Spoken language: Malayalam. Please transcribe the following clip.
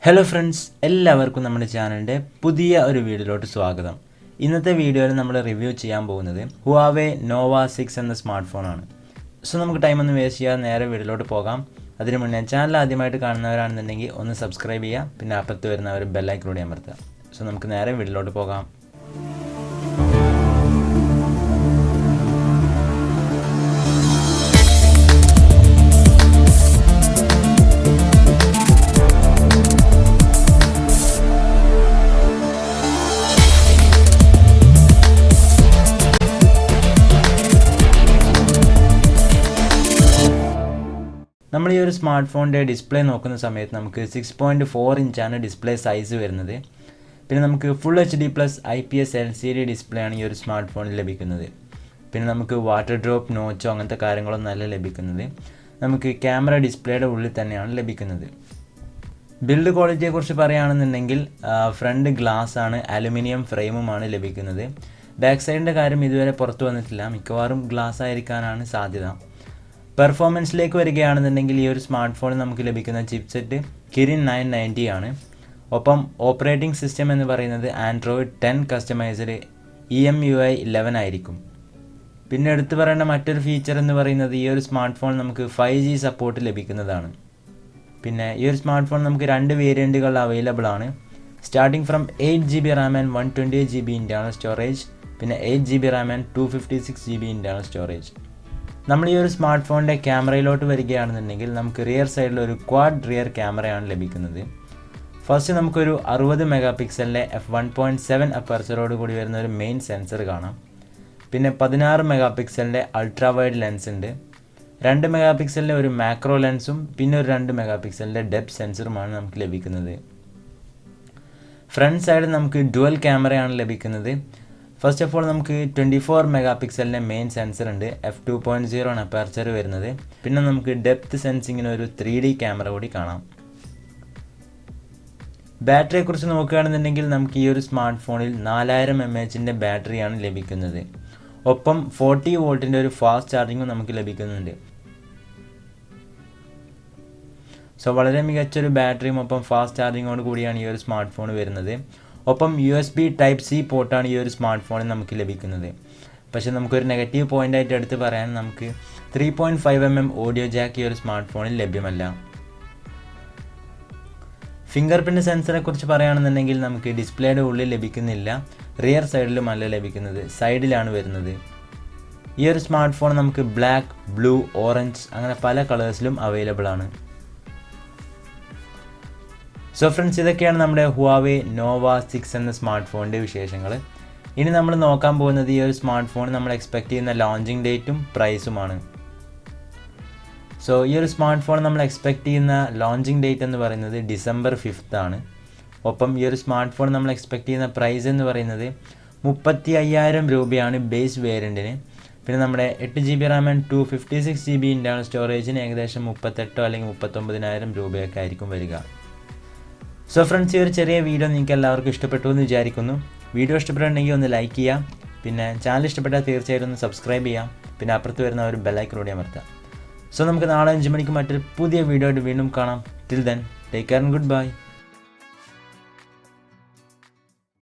ഹലോ ഫ്രണ്ട്സ്, എല്ലാവർക്കും നമ്മുടെ ചാനലിൻ്റെ പുതിയ ഒരു വീഡിയോയിലോട്ട് സ്വാഗതം. ഇന്നത്തെ വീഡിയോയിൽ നമ്മൾ റിവ്യൂ ചെയ്യാൻ പോകുന്നത് Huawei Nova 6 എന്ന സ്മാർട്ട് ഫോണാണ്. സോ നമുക്ക് ടൈമൊന്നും വേസ്റ്റ് ചെയ്യാതെ നേരെ വീഡിയോയിലോട്ട് പോകാം. അതിന് മുന്നേ ചാനൽ ആദ്യമായിട്ട് കാണുന്നവരാണെന്നുണ്ടെങ്കിൽ ഒന്ന് സബ്സ്ക്രൈബ് ചെയ്യുക, പിന്നെ അപ്പുറത്ത് വരുന്ന ഒരു ബെല്ലൈക്കനോട് അമർത്തുക. സോ നമുക്ക് നേരെ വീഡിയോയിലോട്ട് പോകാം. നമ്മൾ ഈ ഒരു സ്മാർട്ട് ഫോണിൻ്റെ ഡിസ്പ്ലേ നോക്കുന്ന സമയത്ത് നമുക്ക് 6.4 ഇഞ്ചാണ് ഡിസ്പ്ലേ സൈസ് വരുന്നത്. പിന്നെ നമുക്ക് full HD+ IPS LCD display ആണ് ഈ ഒരു സ്മാർട്ട് ഫോണിൽ ലഭിക്കുന്നത്. പിന്നെ നമുക്ക് വാട്ടർ ഡ്രോപ്പ്, നോച്ചോ അങ്ങനത്തെ കാര്യങ്ങളൊന്നും അല്ല ലഭിക്കുന്നത്. നമുക്ക് ക്യാമറ ഡിസ്പ്ലേയുടെ ഉള്ളിൽ തന്നെയാണ് ലഭിക്കുന്നത്. ബിൽഡ് ക്വാളിറ്റിയെക്കുറിച്ച് പറയുകയാണെന്നുണ്ടെങ്കിൽ ഫ്രണ്ട് ഗ്ലാസ് ആണ്, അലുമിനിയം ഫ്രെയിമുമാണ് ലഭിക്കുന്നത്. ബാക്ക് സൈഡിൻ്റെ കാര്യം ഇതുവരെ പുറത്തു വന്നിട്ടില്ല, മിക്കവാറും ഗ്ലാസ് ആയിരിക്കാനാണ് സാധ്യത. പെർഫോമൻസിലേക്ക് വരികയാണെന്നുണ്ടെങ്കിൽ ഈ ഒരു സ്മാർട്ട് ഫോണിൽ നമുക്ക് ലഭിക്കുന്ന ചിപ്സെറ്റ് Kirin 990 ആണ്. ഒപ്പം ഓപ്പറേറ്റിംഗ് സിസ്റ്റം എന്ന് പറയുന്നത് Android 10 കസ്റ്റമൈസ്ഡ് EMUI 11 ആയിരിക്കും. പിന്നെ എടുത്തു പറയേണ്ട മറ്റൊരു ഫീച്ചർ എന്ന് പറയുന്നത് ഈ ഒരു സ്മാർട്ട് ഫോൺ നമുക്ക് 5G സപ്പോർട്ട് ലഭിക്കുന്നതാണ്. പിന്നെ ഈ ഒരു സ്മാർട്ട് ഫോൺ നമുക്ക് 2 വേരിയൻറ്റുകൾ അവൈലബിൾ ആണ്. Starting from 8GB RAM and 128GB internal storage, പിന്നെ 8GB RAM and 256GB internal storage. നമ്മൾ ഈ ഒരു സ്മാർട്ട് ഫോണിൻ്റെ ക്യാമറയിലോട്ട് വരികയാണെന്നുണ്ടെങ്കിൽ നമുക്ക് റിയർ സൈഡിൽ ഒരു ക്വാഡ് റിയർ ക്യാമറയാണ് ലഭിക്കുന്നത്. ഫസ്റ്റ് നമുക്കൊരു 60 മെഗാപിക്സലിൻ്റെ f1.7 അപ്പർച്ചറോട് കൂടി വരുന്ന ഒരു മെയിൻ സെൻസർ കാണാം. പിന്നെ 16 മെഗാപിക്സലിൻ്റെ അൾട്രാ വൈഡ് ലെൻസ് ഉണ്ട്. 2 മെഗാപിക്സലിൻ്റെ ഒരു മാക്രോ ലെൻസും പിന്നെ ഒരു 2 മെഗാപിക്സലിൻ്റെ ഡെപ്ത് സെൻസറുമാണ് നമുക്ക് ലഭിക്കുന്നത്. ഫ്രണ്ട് സൈഡ് നമുക്ക് ഡുവൽ ക്യാമറയാണ് ലഭിക്കുന്നത്. ഫസ്റ്റ് ഓഫ് ഓൾ നമുക്ക് 24 മെഗാപിക്സലിൻ്റെ മെയിൻ സെൻസർ ഉണ്ട്, f2.0 ആണ് അപ്പർച്ചർ വരുന്നത്. പിന്നെ നമുക്ക് ഡെപ്ത് സെൻസിങ്ങിന് ഒരു 3D ക്യാമറ കൂടി കാണാം. ബാറ്ററിയെക്കുറിച്ച് നോക്കുകയാണെന്നുണ്ടെങ്കിൽ നമുക്ക് ഈ ഒരു സ്മാർട്ട് ഫോണിൽ 4000 mAh ബാറ്ററിയാണ് ലഭിക്കുന്നത്. ഒപ്പം 40 വോൾട്ടിൻ്റെ ഒരു ഫാസ്റ്റ് ചാർജിങ്ങും നമുക്ക് ലഭിക്കുന്നുണ്ട്. സോ വളരെ മികച്ചൊരു ബാറ്ററിയും ഒപ്പം ഫാസ്റ്റ് ചാർജിങ്ങോട് കൂടിയാണ് ഈ ഒരു സ്മാർട്ട് ഫോൺ വരുന്നത്. ഒപ്പം USB Type-C പോർട്ടാണ് ഈ ഒരു സ്മാർട്ട് ഫോണിൽ നമുക്ക് ലഭിക്കുന്നത്. പക്ഷേ നമുക്കൊരു നെഗറ്റീവ് പോയിൻ്റായിട്ട് എടുത്ത് പറയാൻ നമുക്ക് 3.5mm ഓഡിയോ ജാക്ക് ഈ ഒരു സ്മാർട്ട് ഫോണിൽ ലഭ്യമല്ല. ഫിംഗർ പ്രിൻറ്റ് സെൻസറെ കുറിച്ച് പറയുകയാണെന്നുണ്ടെങ്കിൽ നമുക്ക് ഡിസ്പ്ലേയുടെ ഉള്ളിൽ ലഭിക്കുന്നില്ല, റിയർ സൈഡിലുമല്ല ലഭിക്കുന്നത്, സൈഡിലാണ് വരുന്നത്. ഈ ഒരു സ്മാർട്ട് ഫോൺ നമുക്ക് ബ്ലാക്ക്, ബ്ലൂ, ഓറഞ്ച് അങ്ങനെ പല കളേഴ്സിലും അവൈലബിൾ ആണ്. സോ ഫ്രണ്ട്സ്, ഇതൊക്കെയാണ് നമ്മുടെ Huawei Nova 6 എന്ന സ്മാർട്ട് ഫോണിൻ്റെ വിശേഷങ്ങൾ. ഇനി നമ്മൾ നോക്കാൻ പോകുന്നത് ഈ ഒരു സ്മാർട്ട് ഫോൺ നമ്മൾ എക്സ്പെക്റ്റ് ചെയ്യുന്ന ലോഞ്ചിങ് ഡേറ്റും പ്രൈസുമാണ്. സോ ഈ ഒരു സ്മാർട്ട് ഫോൺ നമ്മൾ എക്സ്പെക്റ്റ് ചെയ്യുന്ന ലോഞ്ചിങ് ഡേറ്റ് എന്ന് പറയുന്നത് December 5 ആണ്. ഒപ്പം ഈ ഒരു സ്മാർട്ട് ഫോൺ നമ്മൾ എക്സ്പെക്റ്റ് ചെയ്യുന്ന പ്രൈസ് എന്ന് പറയുന്നത് 35,000 രൂപയാണ് ബേസ് വേരിയൻറ്റിന്. പിന്നെ നമ്മുടെ 8GB RAM and 256GB internal സ്റ്റോറേജിന് ഏകദേശം 38,000 അല്ലെങ്കിൽ 39,000 രൂപയൊക്കെ ആയിരിക്കും വരിക. സോ ഫ്രണ്ട്സ്, ഈ ഒരു ചെറിയ വീഡിയോ നിങ്ങൾക്ക് എല്ലാവർക്കും ഇഷ്ടപ്പെട്ടു എന്ന് വിചാരിക്കുന്നു. വീഡിയോ ഇഷ്ടപ്പെട്ടുണ്ടെങ്കിൽ ഒന്ന് ലൈക്ക് ചെയ്യാം, പിന്നെ ചാനൽ ഇഷ്ടപ്പെട്ടാൽ തീർച്ചയായിട്ടും ഒന്ന് സബ്സ്ക്രൈബ് ചെയ്യാം, പിന്നെ അപ്പുറത്ത് വരുന്ന ഒരു ബെല്ലൈക്കനോട് അമർത്താം. സോ നമുക്ക് നാളെ 5 മണിക്ക് മറ്റൊരു പുതിയ വീഡിയോ ആയിട്ട് വീണ്ടും കാണാം. Till then, take care and good bye.